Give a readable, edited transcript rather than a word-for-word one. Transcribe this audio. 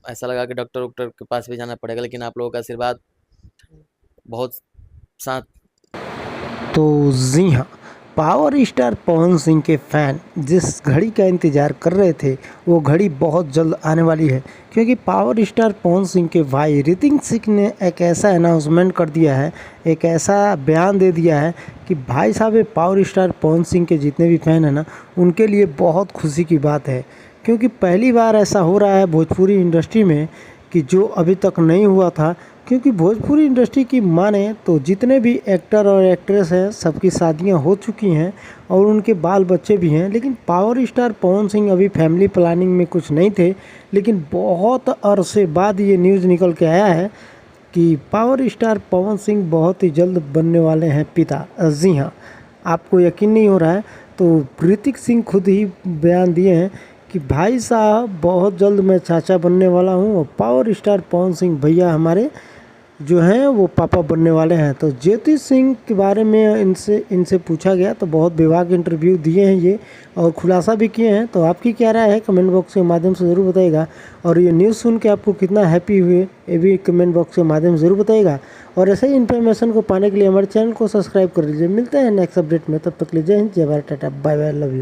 ऐसा लगा कि डॉक्टर वॉक्टर के पास भी जाना पड़ेगा, लेकिन आप लोगों का आशीर्वाद बहुत साथ। तो जी हाँ, पावर स्टार पवन सिंह के फ़ैन जिस घड़ी का इंतज़ार कर रहे थे वो घड़ी बहुत जल्द आने वाली है, क्योंकि पावर स्टार पवन सिंह के भाई ऋतिक सिंह ने एक ऐसा अनाउंसमेंट कर दिया है, एक ऐसा बयान दे दिया है कि भाई साहब ये पावर स्टार पवन सिंह के जितने भी फ़ैन हैं ना, उनके लिए बहुत खुशी की बात है। क्योंकि पहली बार ऐसा हो रहा है भोजपुरी इंडस्ट्री में कि जो अभी तक नहीं हुआ था। क्योंकि भोजपुरी इंडस्ट्री की माने तो जितने भी एक्टर और एक्ट्रेस हैं सबकी शादियां हो चुकी हैं और उनके बाल बच्चे भी हैं, लेकिन पावर स्टार पवन सिंह अभी फैमिली प्लानिंग में कुछ नहीं थे। लेकिन बहुत अरसे बाद ये न्यूज़ निकल के आया है कि पावर स्टार पवन सिंह बहुत ही जल्द बनने वाले हैं पिता। जी हाँ, आपको यकीन नहीं हो रहा है तो ऋतिक सिंह खुद ही बयान दिए हैं कि भाई साहब बहुत जल्द मैं चाचा बनने वाला हूँ और पावर स्टार पवन सिंह भैया हमारे जो हैं वो पापा बनने वाले हैं। तो ज्योति सिंह के बारे में इनसे पूछा गया तो बहुत विभाग इंटरव्यू दिए हैं ये और खुलासा भी किए हैं। तो आपकी क्या राय है कमेंट बॉक्स के माध्यम से ज़रूर बताइएगा, और ये न्यूज़ सुन के आपको कितना हैप्पी हुए ये भी कमेंट बॉक्स के माध्यम से ज़रूर बताइएगा। और ऐसे ही इन्फॉर्मेशन को पाने के लिए हमारे चैनल को सब्सक्राइब कर लीजिए। मिलते हैं नेक्स्ट अपडेट में, तब तक के लिए जय हिंद, जय Bharat, tata, bye bye, love you.